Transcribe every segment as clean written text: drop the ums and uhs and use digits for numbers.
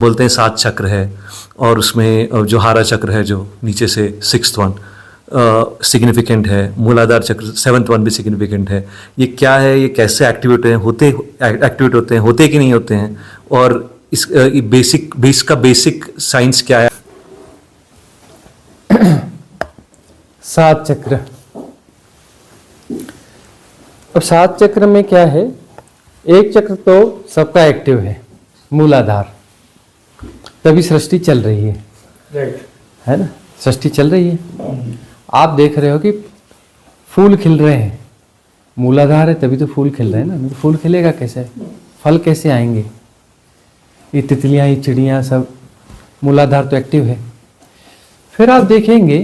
बोलते हैं 7 चक्र है, और उसमें जो हारा चक्र है जो नीचे से 6th वन सिग्निफिकेंट है, मूलाधार चक्र 7th वन भी सिग्निफिकेंट है। ये क्या है, ये कैसे एक्टिवेट होते हैं, होते कि नहीं होते हैं, और इस बेसिक साइंस क्या है? 7 चक्र। अब 7 चक्र में क्या है, एक चक्र तो सबका एक्टिव है, मूलाधार, तभी सृष्टि चल रही है, है ना, सृष्टि चल रही है। आप देख रहे हो कि फूल खिल रहे हैं, मूलाधार है तभी तो फूल खिल रहे हैं ना, नहीं तो फूल खिलेगा कैसे, फल कैसे आएंगे? ये तितलियां, ये चिड़ियां सब, मूलाधार तो एक्टिव है। फिर आप देखेंगे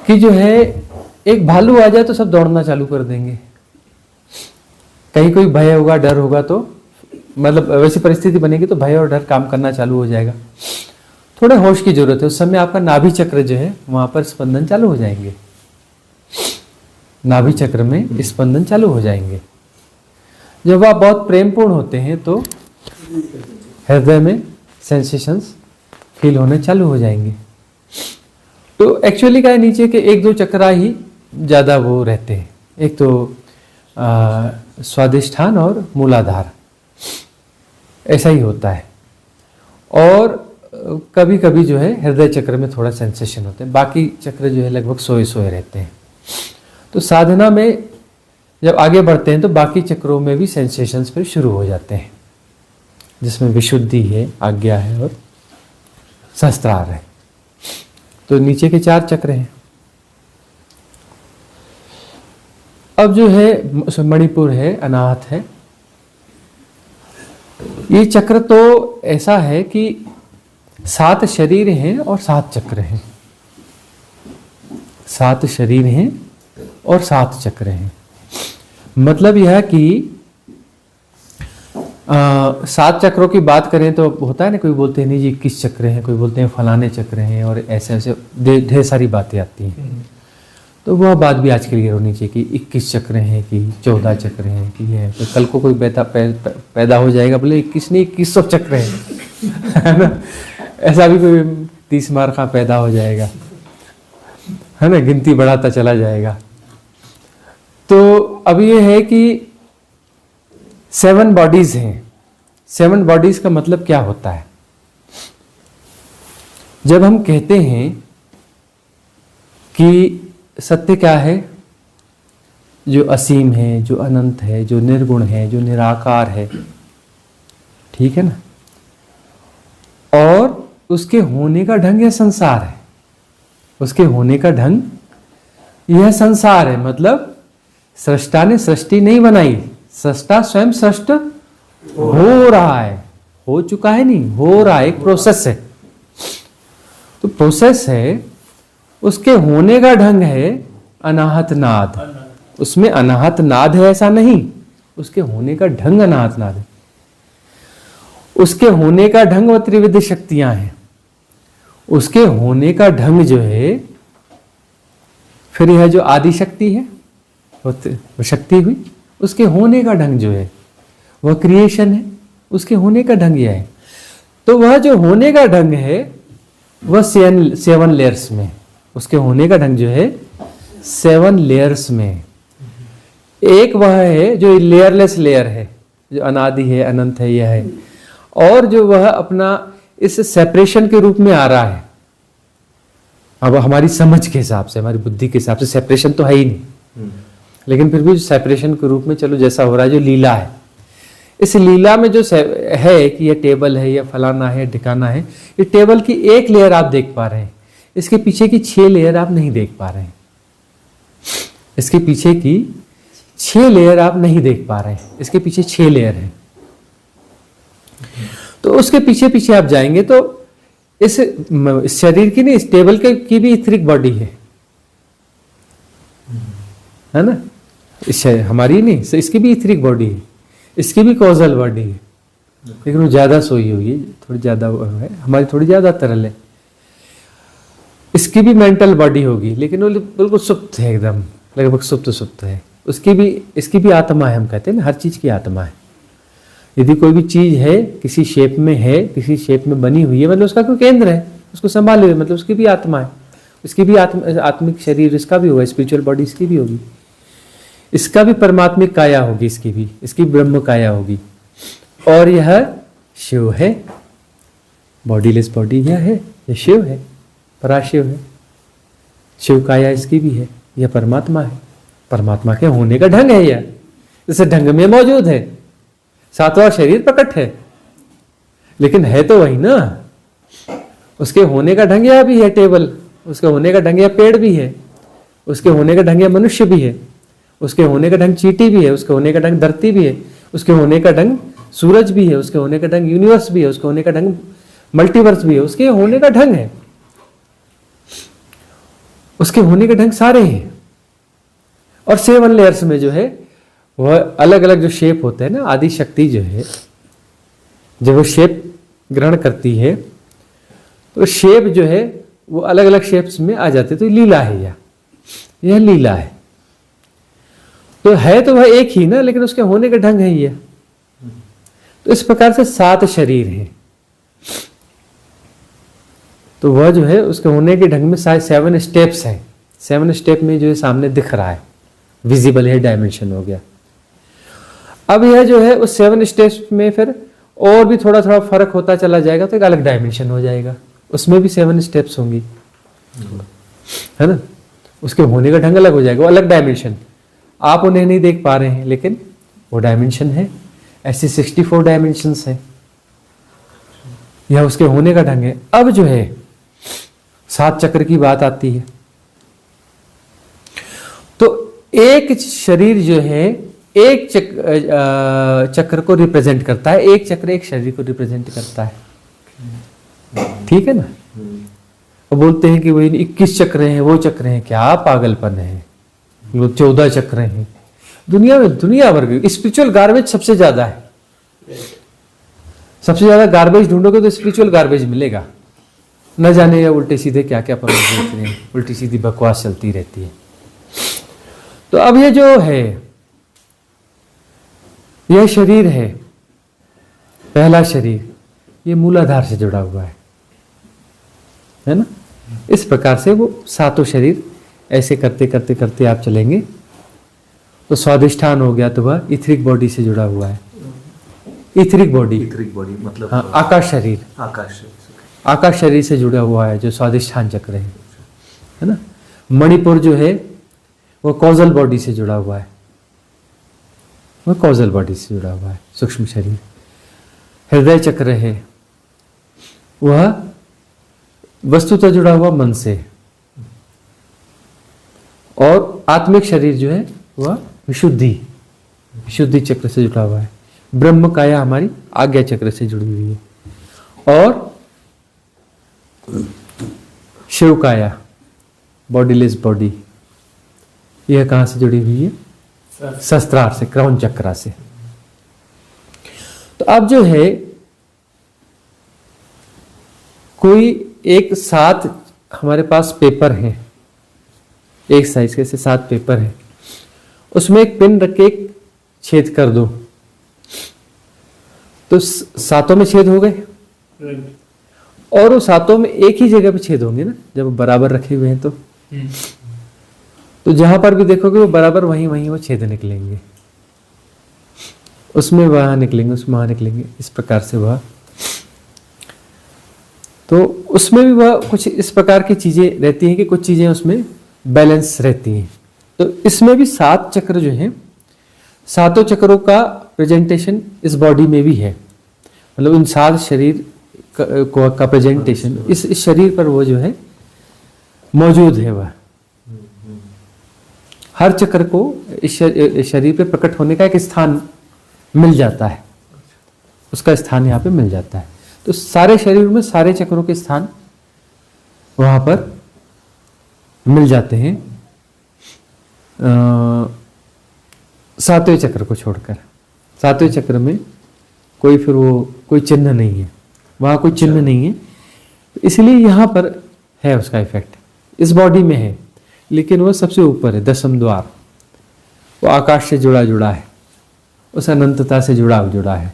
कि जो है एक भालू आ जाए तो सब दौड़ना चालू कर देंगे। कहीं कोई भय होगा, डर होगा, तो मतलब वैसी परिस्थिति बनेगी तो भय और डर काम करना चालू हो जाएगा। थोड़े होश की जरूरत है, उस समय आपका नाभि चक्र जो है वहां पर स्पंदन चालू हो जाएंगे, नाभि चक्र में स्पंदन चालू हो जाएंगे। जब आप बहुत प्रेमपूर्ण होते हैं तो हृदय में सेंसेशंस फील होने चालू हो जाएंगे। तो एक्चुअली क्या है, नीचे के 1-2 चक्रा ही ज़्यादा वो रहते हैं, एक तो स्वादिष्ठान और मूलाधार, ऐसा ही होता है। और कभी कभी जो है हृदय चक्र में थोड़ा सेंसेशन होते हैं, बाकी चक्र जो है लगभग सोए रहते हैं। तो साधना में जब आगे बढ़ते हैं तो बाकी चक्रों में भी सेंसेशंस फिर शुरू हो जाते हैं, जिसमें विशुद्धि है, आज्ञा है और सहस्त्रार है। तो नीचे के 4 चक्र हैं। अब जो है मणिपुर है, अनाहत है, ये चक्र तो ऐसा है कि 7 शरीर हैं और 7 चक्र हैं, 7 शरीर हैं और 7 चक्र हैं। मतलब यह कि 7 चक्रों की बात करें तो होता है ना, कोई बोलते हैं नहीं जी 21 चक्र हैं, कोई बोलते हैं फलाने चक्र हैं, और ऐसे ऐसे ढेर सारी बातें आती हैं। तो वह बात भी आज के लिए होनी चाहिए कि 21 चक्र हैं कि 14 चक्र हैं कि है। तो कल को कोई पैदा हो जाएगा बोले 21 नहीं 2100 चक्र है ना, ऐसा भी कोई 30 मार का पैदा हो जाएगा, है ना, गिनती बढ़ाता चला जाएगा। तो अब ये है कि 7 बॉडीज हैं। 7 बॉडीज का मतलब क्या होता है? जब हम कहते हैं कि सत्य क्या है, जो असीम है, जो अनंत है, जो निर्गुण है, जो निराकार है, ठीक है ना, और उसके होने का ढंग यह संसार है, उसके होने का ढंग यह संसार है। मतलब सृष्टा ने सृष्टि नहीं बनाई, सृष्टा स्वयं सृष्ट हो रहा है, हो चुका है नहीं, हो रहा है, एक प्रोसेस है। तो प्रोसेस है, उसके होने का ढंग है अनाहत नाद। उसमें अनाहत नाद है ऐसा नहीं, उसके होने का ढंग अनाहत नाद है। उसके होने का ढंग व त्रिविध शक्तियां हैं, उसके होने का ढंग जो है, फिर यह जो आदि शक्ति है वो शक्ति हुई, उसके होने का ढंग जो है वह क्रिएशन है, उसके होने का ढंग यह है। तो वह जो होने का ढंग है वह 7 लेयर्स में, उसके होने का ढंग जो है 7 लेयर्स में। एक वह है जो लेयरलेस लेयर है, जो अनादि है, अनंत है, यह है। और जो वह अपना इस सेपरेशन के रूप में आ रहा है। अब हमारी समझ के हिसाब से, हमारी बुद्धि के हिसाब से सेपरेशन तो है ही नहीं, लेकिन फिर भी सेपरेशन के रूप में चलो जैसा हो रहा है, जो लीला है, इस लीला में जो है कि यह टेबल है, यह फलाना है, ठिकाना है, ये टेबल की एक लेयर आप देख पा रहे हैं, इसके पीछे की 6 लेयर आप नहीं देख पा रहे हैं, इसके पीछे की 6 लेयर आप नहीं देख पा रहे हैं, इसके पीछे 6 लेयर है। तो उसके पीछे पीछे आप जाएंगे तो इस शरीर की नहीं, इस टेबल की भी इथरिक बॉडी है ना, इस हमारी नहीं, इसकी भी इथरिक बॉडी है, इसकी भी कॉजल बॉडी है, लेकिन वो ज्यादा सोई हुई है, थोड़ी ज्यादा है, हमारी थोड़ी ज्यादा तरल है। इसकी भी मेंटल बॉडी होगी, लेकिन वो बिल्कुल सुप्त है, एकदम लगभग सुप्त है। उसकी भी, इसकी भी आत्मा है, हम कहते हैं ना, हर चीज की आत्मा है। यदि कोई भी चीज है, किसी शेप में है, किसी शेप में बनी हुई है, मतलब उसका कोई केंद्र है, उसको संभाले हुए, मतलब उसकी भी आत्मा है, इसकी भी आत्मिक शरीर इसका भी होगा, स्पिरिचुअल बॉडी इसकी भी होगी, इसका भी परमात्मिक काया होगी, इसकी ब्रह्म काया होगी। और यह शिव है, बॉडीलेस बॉडी यह है, यह शिव है, पराशिव है, शिव काया इसकी भी है, यह परमात्मा है, परमात्मा के होने का ढंग है यह, इस ढंग में मौजूद है, सातवां शरीर प्रकट है, लेकिन है तो वही ना। उसके होने का ढंग यह भी है टेबल, उसके होने का ढंग यह पेड़ भी है, उसके होने का ढंग यह मनुष्य भी है, उसके होने का ढंग चींटी भी है, उसके होने का ढंग धरती भी है, उसके होने का ढंग सूरज भी है, उसके होने का ढंग यूनिवर्स भी है, उसके होने का ढंग मल्टीवर्स भी है, उसके होने का ढंग है, उसके होने का ढंग सारे हैं। और 7 लेयर्स में जो है वह अलग अलग जो शेप होते हैं ना, आदि शक्ति जो है जब वो शेप ग्रहण करती है तो शेप जो है वो अलग अलग शेप्स में आ जाते, तो लीला है यह लीला है। तो वह एक ही ना, लेकिन उसके होने का ढंग है यह। तो इस प्रकार से 7 शरीर हैं, तो वह जो है उसके होने के ढंग में 7 स्टेप्स हैं। 7 स्टेप में जो है सामने दिख रहा है, विजिबल है, डायमेंशन हो गया। अब यह जो है उस 7 स्टेप्स में फिर और भी थोड़ा थोड़ा फर्क होता चला जाएगा, तो एक अलग डायमेंशन हो जाएगा, उसमें भी 7 स्टेप्स होंगी, है ना। उसके होने का ढंग अलग हो जाएगा, वो अलग डायमेंशन, आप उन्हें नहीं देख पा रहे हैं, लेकिन वो डायमेंशन है। ऐसे 64 डायमेंशंस हैं, यह उसके होने का ढंग है। अब जो है 7 चक्र की बात आती है, तो एक शरीर जो है एक चक्र को रिप्रेजेंट करता है, एक चक्र एक शरीर को रिप्रेजेंट करता है, ठीक है ना। और बोलते हैं कि वही 21 चक्र हैं, वो चक्र हैं, क्या पागलपन है, वो 14 चक्र हैं। दुनिया में दुनिया भर की स्पिरिचुअल गार्बेज सबसे ज्यादा है, सबसे ज्यादा गार्बेज ढूंढोगे तो स्पिरिचुअल गार्बेज मिलेगा, न जाने या उल्टे सीधे क्या क्या प्रवचन देते हैं, उल्टी सीधी बकवास चलती रहती है। तो अब ये जो है यह शरीर है, पहला शरीर, ये मूलाधार से जुड़ा हुआ है ना। इस प्रकार से वो 7 शरीर ऐसे करते करते करते आप चलेंगे तो स्वादिष्ठान हो गया, तो वह इथरिक बॉडी से जुड़ा हुआ है। इथरिक बॉडी मतलब हाँ, आकाश शरीर, आकाश शरीर से जुड़ा हुआ है जो स्वादिष्ठान चक्र है ना। मणिपुर जो है वो कॉजल बॉडी से जुड़ा हुआ है, वह कॉजल बॉडी से जुड़ा हुआ है, सूक्ष्म शरीर। हृदय चक्र है, वह वस्तुतः जुड़ा हुआ मन से। और आत्मिक शरीर जो है वह विशुद्धि चक्र से जुड़ा हुआ है। ब्रह्म काया हमारी आज्ञा चक्र से जुड़ी हुई है। और शिव काया बॉडीलेस बॉडी, यह कहां से जुड़ी हुई है? शस्त्रार से, क्राउन चक्रा से। तो अब जो है कोई एक 7 हमारे पास पेपर हैं, एक साइज के से 7 पेपर हैं, उसमें एक पिन रख के एक छेद कर दो, तो 7 में छेद हो गए। और वो 7 में एक ही जगह पे छेद होंगे ना, जब बराबर रखे हुए हैं तो जहां पर भी देखोगे वो बराबर वहीं वो छेद निकलेंगे, उसमें वहां निकलेंगे, उसमें वहां निकलेंगे, इस प्रकार से वह। तो उसमें भी वह कुछ इस प्रकार की चीजें रहती हैं कि कुछ चीजें उसमें बैलेंस रहती हैं। तो इसमें भी 7 चक्र जो हैं, 7 चक्रों का प्रेजेंटेशन इस बॉडी में भी है, मतलब इन 7 शरीर का प्रेजेंटेशन इस शरीर पर वो जो है मौजूद है। वह हर चक्र को इस शरीर पे प्रकट होने का एक स्थान मिल जाता है, उसका स्थान यहाँ पे मिल जाता है। तो सारे शरीर में सारे चक्रों के स्थान वहां पर मिल जाते हैं, 7वें चक्र को छोड़कर। 7वें चक्र में कोई चिन्ह नहीं है, वहां कोई चिन्ह नहीं है, इसलिए यहां पर है उसका इफेक्ट, इस बॉडी में है, लेकिन वह सबसे ऊपर है, 10वें द्वार, वो आकाश से जुड़ा है, उस अनंतता से जुड़ा है।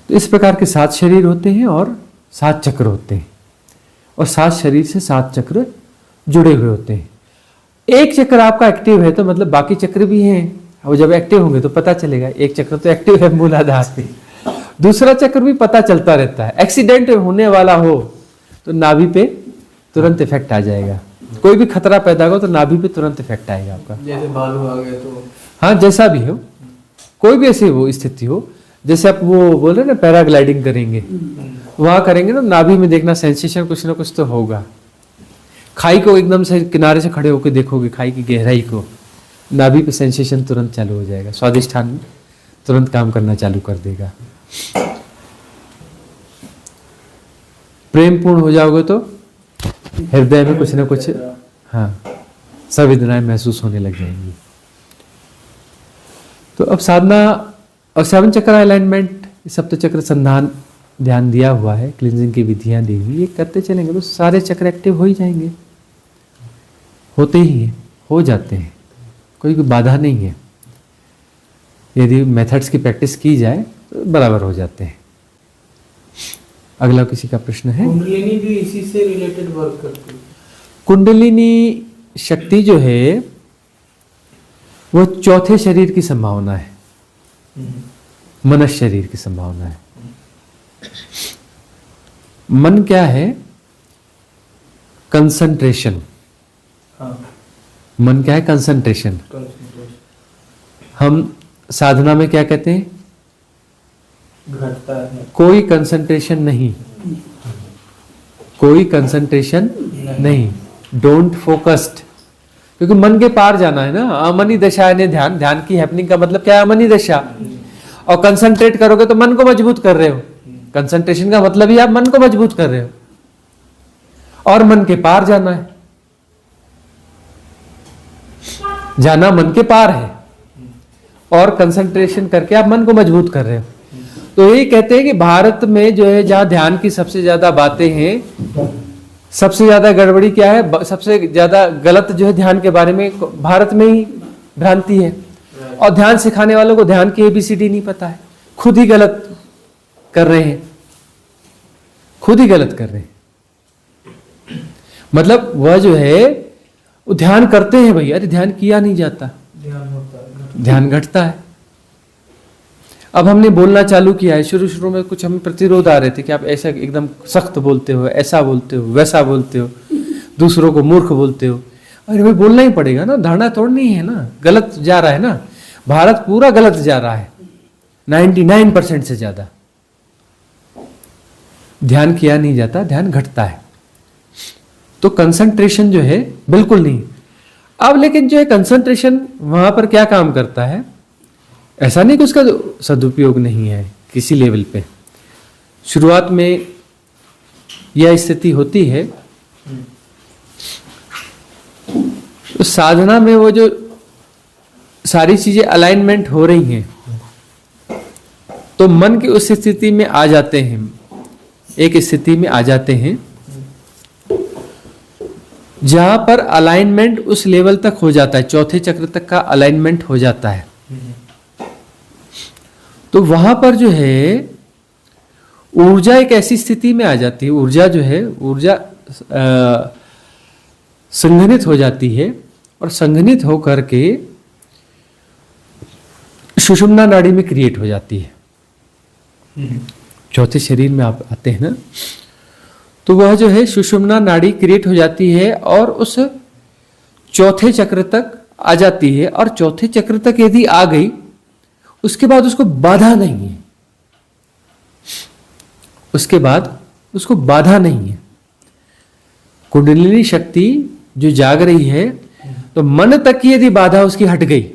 तो इस प्रकार के 7 शरीर होते हैं और 7 चक्र होते हैं, और 7 शरीर से 7 चक्र जुड़े हुए होते हैं। एक चक्र आपका एक्टिव है तो मतलब बाकी चक्र भी हैं, वो जब एक्टिव होंगे तो पता चलेगा। एक चक्र तो एक्टिव है मूलाधार से, दूसरा चक्र भी पता चलता रहता है। एक्सीडेंट होने वाला हो तो नाभि पे तुरंत इफेक्ट आ जाएगा, कोई भी खतरा पैदा होगा तो नाभि पे तुरंत इफेक्ट आएगा आपका। जैसे बालू आ गए तो हाँ, जैसा भी हो, कोई भी ऐसी वो स्थिति हो, जैसे आप वो बोल रहे ना पैराग्लाइडिंग करेंगे, वहां करेंगे ना, नाभि में देखना सेंसेशन कुछ ना कुछ तो होगा। खाई को एकदम से किनारे से खड़े होकर देखोगे, खाई की गहराई को, नाभि पे सेंसेशन तुरंत चालू हो जाएगा, स्वादिष्ठान तुरंत काम करना चालू कर देगा। प्रेम पूर्ण हो जाओगे तो हृदय में कुछ ना कुछ हाँ संवेदनाएं महसूस होने लग जाएंगी। तो अब साधना और 7 चक्र अलाइनमेंट, सप्तचक्र संधान ध्यान दिया हुआ है, क्लींजिंग की विधियां दी हुई, ये करते चलेंगे तो सारे चक्र एक्टिव हो ही जाएंगे, होते ही हैं, हो जाते हैं, कोई बाधा नहीं है। यदि मेथड्स की प्रैक्टिस की जाए तो बराबर हो जाते हैं। अगला किसी का प्रश्न है? कुंडलिनी भी इसी से रिलेटेड वर्क करती है। कुंडलिनी शक्ति जो है वो चौथे शरीर की संभावना है, मनस शरीर की संभावना है। मन क्या है? कंसंट्रेशन। हाँ, मन क्या है? कंसंट्रेशन। हम साधना में क्या कहते हैं? घटता है। कोई कंसंट्रेशन नहीं, कोई कंसंट्रेशन नहीं, डोंट फोकस्ड। क्योंकि मन के पार जाना है ना, अमनी दशा ने ध्यान, ध्यान की हैपनिंग का मतलब क्या है? अमनी दशा। और कंसंट्रेट करोगे तो मन को मजबूत कर रहे हो, कंसंट्रेशन का मतलब ही आप मन को मजबूत कर रहे हो, और मन के पार जाना है, जाना मन के पार है, और कंसंट्रेशन करके आप मन को मजबूत कर रहे हो। तो ये कहते हैं कि भारत में जो है जहां ध्यान की सबसे ज्यादा बातें हैं, सबसे ज्यादा गड़बड़ी क्या है, सबसे ज्यादा गलत जो है ध्यान के बारे में भारत में ही भ्रांति है। और ध्यान सिखाने वालों को ध्यान की ABCD नहीं पता है, खुद ही गलत कर रहे हैं, खुद ही गलत कर रहे हैं। मतलब वह जो है वो ध्यान करते हैं भैया, अरे ध्यान किया नहीं जाता, ध्यान होता है, ध्यान घटता है। अब हमने बोलना चालू किया है, शुरू शुरू में कुछ हमें प्रतिरोध आ रहे थे कि आप ऐसा एकदम सख्त बोलते हो, ऐसा बोलते हो, वैसा बोलते हो, दूसरों को मूर्ख बोलते हो। अरे भाई बोलना ही पड़ेगा ना, धारणा तोड़नी है ना, गलत जा रहा है ना, भारत पूरा गलत जा रहा है 99% से ज्यादा। ध्यान किया नहीं जाता, ध्यान घटता है। तो कंसंट्रेशन जो है बिल्कुल नहीं। अब लेकिन जो है कंसंट्रेशन वहां पर क्या काम करता है, ऐसा नहीं कि उसका सदुपयोग नहीं है किसी लेवल पे। शुरुआत में यह स्थिति होती है, तो साधना में वो जो सारी चीजें अलाइनमेंट हो रही हैं, तो मन की उस स्थिति में आ जाते हैं, एक स्थिति में आ जाते हैं जहां पर अलाइनमेंट उस लेवल तक हो जाता है, चौथे चक्र तक का अलाइनमेंट हो जाता है। तो वहां पर जो है ऊर्जा एक ऐसी स्थिति में आ जाती है, ऊर्जा जो है, ऊर्जा संघनित हो जाती है, और संघनित होकर के सुषुम्ना नाड़ी में क्रिएट हो जाती है। चौथे शरीर में आप आते हैं ना, तो वह जो है सुषुम्ना नाड़ी क्रिएट हो जाती है और उस चौथे चक्र तक आ जाती है। और चौथे चक्र तक यदि आ गई, उसके बाद उसको बाधा नहीं है, उसके बाद उसको बाधा नहीं है। कुंडलिनी शक्ति जो जाग रही है, तो मन तक की यदि बाधा उसकी हट गई,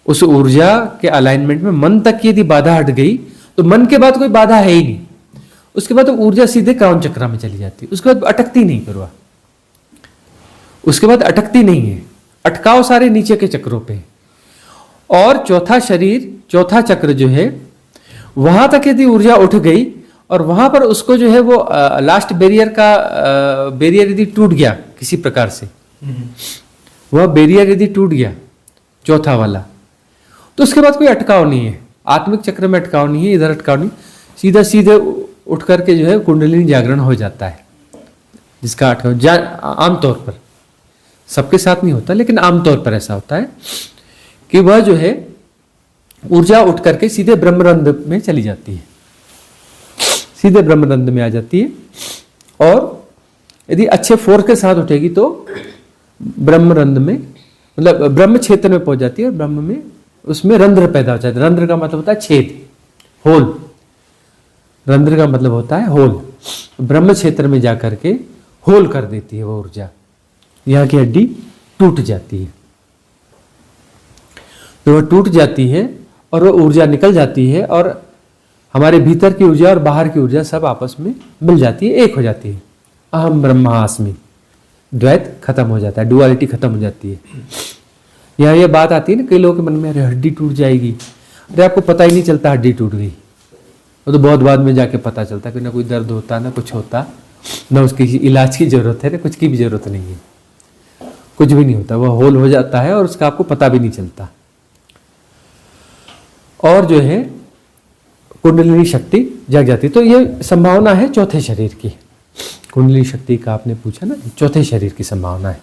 उस ऊर्जा के अलाइनमेंट में मन तक की यदि बाधा हट गई, तो मन के बाद कोई बाधा है ही नहीं। उसके बाद तो ऊर्जा सीधे क्राउन चक्र में चली जाती है, उसके बाद अटकती नहीं करवा, उसके बाद अटकती नहीं है, अटकाव सारे नीचे के चक्रों पे। और चौथा शरीर, चौथा चक्र जो है, वहां तक यदि ऊर्जा उठ गई और वहां पर उसको जो है वो लास्ट बैरियर का बैरियर यदि टूट गया किसी प्रकार से, वह बैरियर यदि टूट गया चौथा वाला, तो उसके बाद कोई अटकाव नहीं है, आत्मिक चक्र में अटकाव नहीं है, इधर अटकाव नहीं। सीधा सीधे उठ करके जो है कुंडलिनी जागरण हो जाता है, जिसका अर्थ आमतौर पर, सबके साथ नहीं होता लेकिन आमतौर पर ऐसा होता है कि वह जो है ऊर्जा उठ करके सीधे ब्रह्मरंध्र में चली जाती है, सीधे ब्रह्मरंध्र में आ जाती है। और यदि अच्छे फोर्स के साथ उठेगी तो ब्रह्मरंध्र में, मतलब ब्रह्म क्षेत्र में पहुंच जाती है, और ब्रह्म में उसमें रंध्र पैदा हो जाता है। रंध्र का मतलब होता है छेद, होल। रंध्र का मतलब होता है होल। ब्रह्म क्षेत्र में जाकर के होल कर देती है वो ऊर्जा, यहाँ की हड्डी टूट जाती है। तो वह टूट जाती है और वह ऊर्जा निकल जाती है, और हमारे भीतर की ऊर्जा और बाहर की ऊर्जा सब आपस में मिल जाती है, एक हो जाती है। अहम ब्रह्मास्मि, द्वैत खत्म हो जाता है, डुअलिटी खत्म हो जाती है। यहाँ ये बात आती है ना, कई लोगों के मन में, अरे हड्डी टूट जाएगी, अरे आपको पता ही नहीं चलता हड्डी टूट गई, वो तो बहुत बाद में जाके पता चलता कि ना कोई दर्द होता ना कुछ होता, ना उसकी इलाज की जरूरत है, ना कुछ की भी जरूरत नहीं है, कुछ भी नहीं होता, वह होल हो जाता है और उसका आपको पता भी नहीं चलता। और जो है कुंडलिनी शक्ति जग जाती। तो ये संभावना है चौथे शरीर की, कुंडलिनी शक्ति का आपने पूछा ना, चौथे शरीर की संभावना है।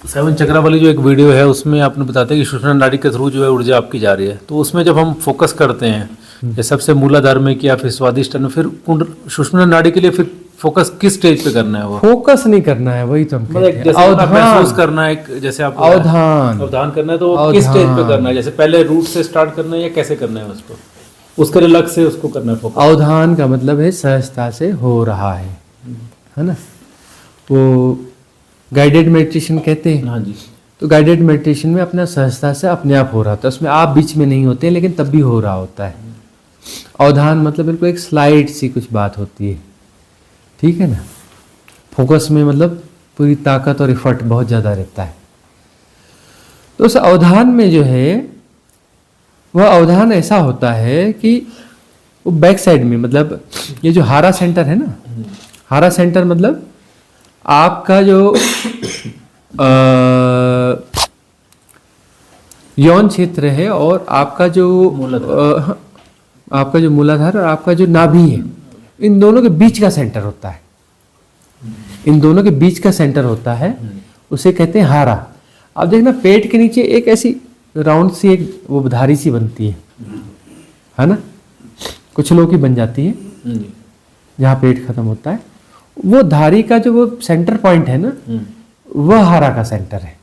7 चक्रा वाली जो एक वीडियो है उसमें आपने बताते कि सुषुम्ना नाड़ी के थ्रू जो है ऊर्जा आपकी जा रही है, तो उसमें जब हम फोकस करते हैं, जैसे सबसे मूलाधार में किया, फिर स्वादिष्टान में, फिर सुषुम्ना नाड़ी के लिए फिर फोकस किस स्टेज पे करना है? वो फोकस नहीं करना है, वही तो हम कहते हैं। जैसे आप महसूस करना है, जैसे आप अवधान करना है, तो वो किस स्टेज पे करना है? जैसे पहले रूट से स्टार्ट करना है या कैसे करना है उसको? उसके लिए अलग से उसको करना है फोकस। अवधान का मतलब है सहजता से हो रहा है ना, वो गाइडेड मेडिटेशन कहते हैं। हाँ जी। तो गाइडेड मेडिटेशन में अपना सहजता से अपने आप हो रहा होता है, उसमें आप बीच में नहीं होते, लेकिन तब भी हो रहा होता है। अवधान मतलब बिल्कुल एक स्लाइड सी कुछ बात होती है, ठीक है ना। फोकस में मतलब पूरी ताकत और एफर्ट बहुत ज़्यादा रहता है। तो उस अवधान में जो है, वह अवधान ऐसा होता है कि वो बैक साइड में, मतलब ये जो हारा सेंटर है ना, हारा सेंटर मतलब आपका जो यौन क्षेत्र है और आपका जो आपका जो मूलाधार और आपका जो नाभि है, इन दोनों के बीच का सेंटर होता है, इन दोनों के बीच का सेंटर होता है, उसे कहते हैं हारा। आप देखना पेट के नीचे एक ऐसी राउंड सी एक वो धारी सी बनती है ना, कुछ लोगों की बन जाती है जहाँ पेट खत्म होता है, वो धारी का जो वो सेंटर पॉइंट है ना, वह हारा का सेंटर है।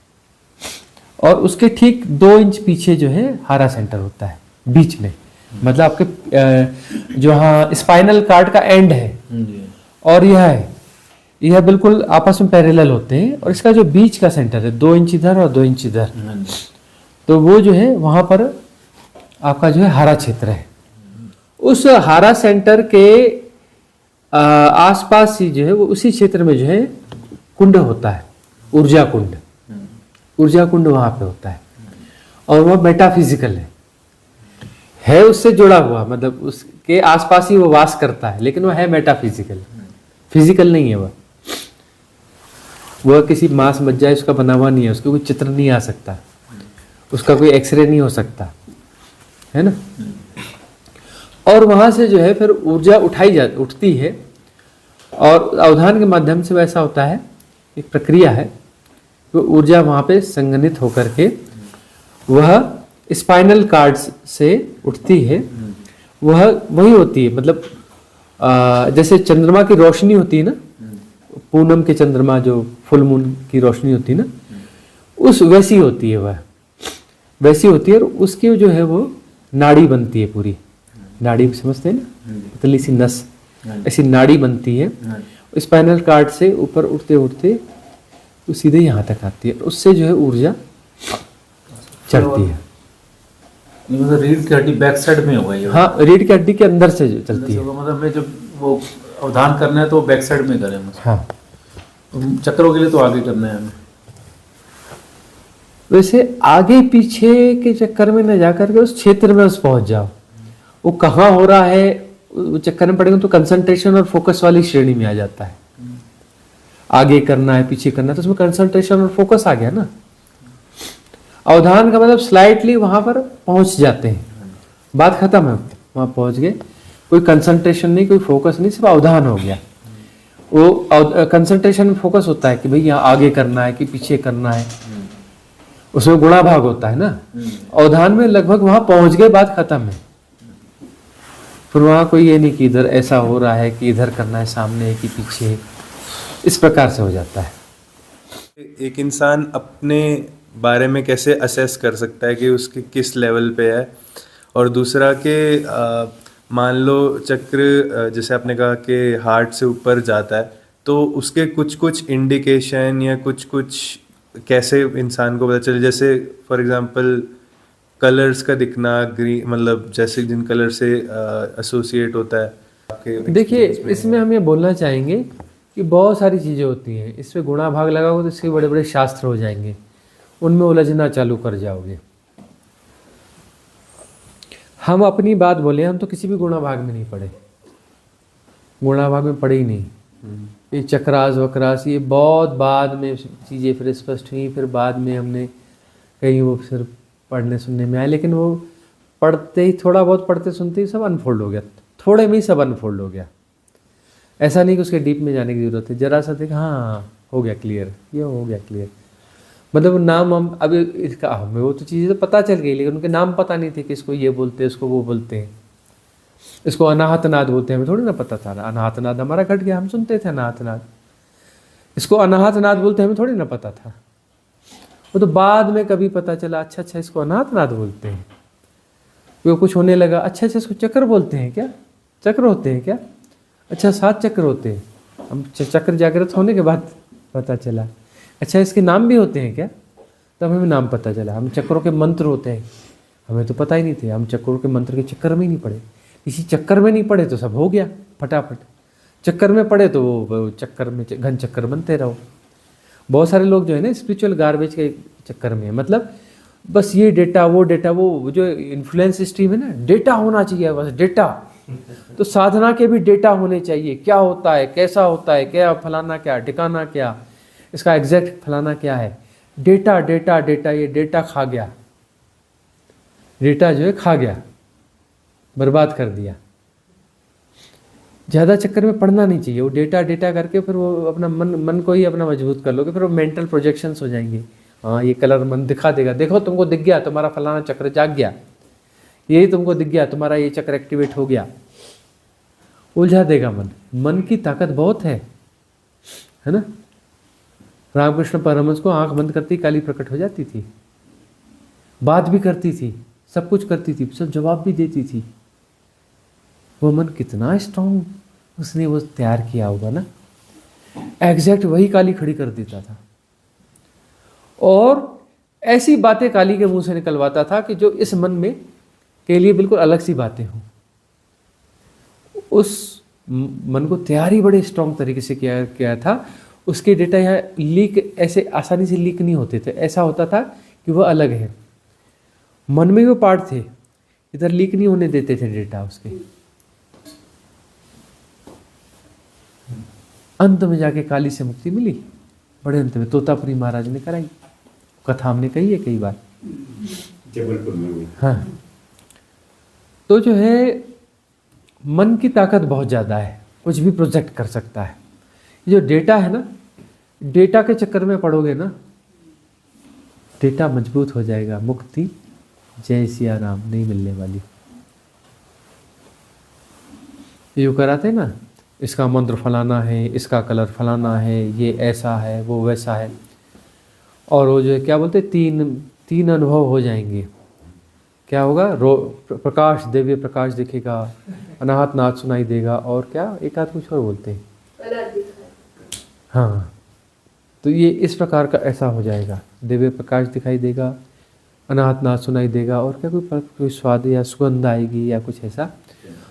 और उसके ठीक 2 इंच पीछे जो है हारा सेंटर होता है बीच में, मतलब आपके जो हाँ स्पाइनल कार्ड का एंड है और यह है, यह बिल्कुल आपस में पैरेलल होते हैं, और इसका जो बीच का सेंटर है 2 इंच इधर और 2 इंच इधर, तो वो जो है वहां पर आपका जो है हारा क्षेत्र है। उस हारा सेंटर के आसपास ही जो है वो उसी क्षेत्र में जो है कुंड होता है, ऊर्जा कुंड। ऊर्जा कुंड वहां पे होता है और वह मेटाफिजिकल है उससे जुड़ा हुआ, मतलब उसके आसपास ही वो वास करता है, लेकिन वह है मेटाफिजिकल, फिजिकल नहीं है वह किसी मांस मज्जा उसका बना हुआ नहीं है, उसका कोई चित्र नहीं आ सकता, उसका कोई एक्सरे नहीं हो सकता, है ना। और वहां से जो है फिर ऊर्जा उठती है, और अवधान के माध्यम से वैसा होता है, एक प्रक्रिया है, वो ऊर्जा वहां पे संघनित होकर के वह स्पाइनल कार्ड से उठती है, वह वही होती है, मतलब जैसे चंद्रमा की रोशनी होती है ना, पूनम के चंद्रमा जो फुल मून की रोशनी होती है ना, उस वैसी होती है, वह वैसी होती है। और उसकी जो है वो नाड़ी बनती है, पूरी नाड़ी समझते हैं ना, पतली सी नस, ऐसी नाड़ी बनती है, स्पाइनल कार्ड से ऊपर उठते उठते वो सीधे यहाँ तक आती है, उससे जो है ऊर्जा चढ़ती है। मतलब रीढ़ की हड्डी बैक साइड में होगा ये? हाँ, रीढ़ की हड्डी के अंदर से जो चलती है। मतलब हमें जब वो अवधान करना है तो बैक साइड में करें। हाँ, चक्रों के लिए तो आगे करना है हमें। वैसे आगे पीछे के चक्कर में न जाकर के उस क्षेत्र में उस पहुंच जाओ, वो कहाँ हो रहा है वो चक्कर में पड़ेगा तो कंसंट्रेशन और फोकस वाली श्रेणी में आ जाता है। आगे करना है पीछे करना है तो उसमें कंसंट्रेशन और फोकस आ गया ना। अवधान का मतलब स्लाइटली वहां पर पहुंच जाते हैं, बात खत्म है, वहां पहुंच गए। कोई कंसंट्रेशन नहीं, कोई फोकस नहीं, सिर्फ अवधान हो गया। वो कंसंट्रेशन में फोकस होता है कि भाई यहाँ आगे करना है कि पीछे करना है, उसमें गुणा भाग होता है ना। अवधान में लगभग वहां पहुंच गए, बात खत्म है। फिर वहां कोई ये नहीं कि इधर ऐसा हो रहा है कि इधर करना है, सामने कि पीछे, इस प्रकार से हो जाता है। एक इंसान अपने बारे में कैसे असेस कर सकता है कि उसके किस लेवल पे है। और दूसरा कि मान लो चक्र जैसे आपने कहा कि हार्ट से ऊपर जाता है, तो उसके कुछ कुछ इंडिकेशन या कुछ कुछ कैसे इंसान को पता चले, जैसे फॉर एग्जांपल कलर्स का दिखना, ग्रीन मतलब जैसे जिन कलर से एसोसिएट होता है आपके। देखिए इसमें हम ये बोलना चाहेंगे कि बहुत सारी चीज़ें होती हैं, इस पर गुणा भाग लगाओगे तो इसके बड़े बड़े शास्त्र हो जाएंगे, उनमें उलझना चालू कर जाओगे। हम अपनी बात बोले, हम तो किसी भी गुणा भाग में नहीं पढ़े, गुणा भाग में पढ़े ही नहीं। ये चक्रास वक्रास ये बहुत बाद में चीज़ें फिर स्पष्ट हुई, फिर बाद में हमने कहीं वो फिर पढ़ने सुनने में आए, लेकिन वो पढ़ते ही थोड़ा बहुत पढ़ते सुनते ही सब अनफोल्ड हो गया, थोड़े में ही सब अनफोल्ड हो गया। ऐसा नहीं कि उसके डीप में जाने की ज़रूरत है, जरा सा देख हाँ हो गया क्लियर, ये हो गया क्लियर। मतलब नाम हम अभी इसका हमें वो तो चीज़ें तो पता चल गई, लेकिन उनके नाम पता नहीं थे कि इसको ये बोलते हैं, इसको वो बोलते हैं, इसको अनाहतनाद बोलते हैं, हमें थोड़ी ना पता था। अनाहतनाद हमारा घट गया, हम सुनते थे अनाहतनाद, इसको अनाहतनाद बोलते हैं, हमें थोड़ी ना पता था। वो तो बाद में कभी पता चला, अच्छा अच्छा इसको अनाहतनाद बोलते हैं। वो कुछ होने लगा, अच्छा अच्छा इसको चक्र बोलते हैं क्या, चक्र होते हैं क्या, अच्छा 7 चक्र होते हैं। हम चक्र जागृत होने के बाद पता चला, अच्छा इसके नाम भी होते हैं क्या, तब हमें नाम पता चला। हम चक्रों के मंत्र होते हैं, हमें तो पता ही नहीं थे, हम चक्रों के मंत्र के चक्कर में ही नहीं पड़े, इसी चक्कर में नहीं पड़े तो सब हो गया फटाफट। चक्कर में पड़े तो वो चक्कर में घन चक्कर बनते रहो। बहुत सारे लोग जो है ना स्पिरिचुअल गार्बेज के चक्कर में, मतलब बस ये डेटा वो जो इन्फ्लुएंस स्ट्रीम है ना, डेटा होना चाहिए, बस डेटा। तो साधना के भी डेटा होने चाहिए, क्या होता है, कैसा होता है, क्या फलाना क्या, ठिकाना क्या, इसका एग्जैक्ट फलाना क्या है। डेटा डेटा डेटा, ये डेटा खा गया, डेटा जो है खा गया, बर्बाद कर दिया। ज़्यादा चक्कर में पढ़ना नहीं चाहिए, वो डेटा डेटा करके फिर वो अपना मन को ही अपना मजबूत कर लोगे, फिर वो मेंटल प्रोजेक्शंस हो जाएंगे। हाँ ये कलर मन दिखा देगा, देखो तुमको दिख गया, तुम्हारा फलाना चक्र जाग गया, यही तुमको दिख गया, तुम्हारा ये चक्र एक्टिवेट हो गया, उलझा देगा मन। मन की ताकत बहुत है ना। रामकृष्ण परमहंस को आंख बंद करती काली प्रकट हो जाती थी, बात भी करती थी, सब कुछ करती थी, सब जवाब भी देती थी। वो मन कितना स्ट्रांग उसने वो तैयार किया होगा ना, एग्जैक्ट वही काली खड़ी कर देता था। और ऐसी बातें काली के मुंह से निकलवाता था कि जो इस मन में के लिए बिल्कुल अलग सी बातें हों। उस मन को तैयारी बड़े स्ट्रांग तरीके से किया था। उसके डेटा यहाँ लीक ऐसे आसानी से लीक नहीं होते थे, ऐसा होता था कि वह अलग है, मन में वो पार्ट थे, इधर लीक नहीं होने देते थे डेटा उसके। अंत में जाके काली से मुक्ति मिली, बड़े अंत में तोतापुरी महाराज ने कराई, कथा हमने कही है कई बार जबलपुर में। हाँ, तो जो है मन की ताकत बहुत ज़्यादा है, कुछ भी प्रोजेक्ट कर सकता है। ये जो डेटा है ना, डेटा के चक्कर में पढ़ोगे ना, डेटा मजबूत हो जाएगा, मुक्ति जय सिया राम नहीं मिलने वाली। ये कराते ना, इसका मंत्र फलाना है, इसका कलर फलाना है, ये ऐसा है, वो वैसा है, और वो जो है क्या बोलते, तीन अनुभव हो जाएंगे। क्या होगा, प्रकाश, दिव्य प्रकाश दिखेगा, अनाहत नाद सुनाई देगा, और क्या एक आध कुछ और बोलते हैं, हाँ। तो ये इस प्रकार का ऐसा हो जाएगा, दिव्य प्रकाश दिखाई देगा, अनाहत नाद सुनाई देगा, और क्या कोई स्वाद या सुगंध आएगी या कुछ ऐसा,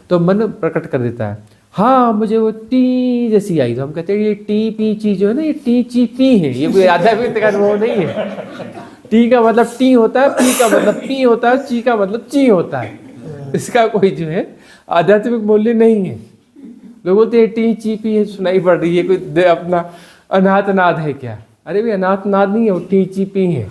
तो मन प्रकट कर देता है। हाँ मुझे वो टी जैसी आई, तो हम कहते हैं ये टी पी चीज जो है ना, ये टी ची पी है, ये कोई आध्यात्मिक अनुभव नहीं है। टी का मतलब टी होता है, पी का मतलब पी होता है, ची का मतलब ची होता है, इसका कोई जो है आध्यात्मिक मूल्य नहीं है। लोग बोलते हैं टी ची पी है, सुनाई पड़ रही है, कोई अपना अनाथ नाद है क्या? अरे भाई अनाथ नाद नहीं है, वो टी ची पी है।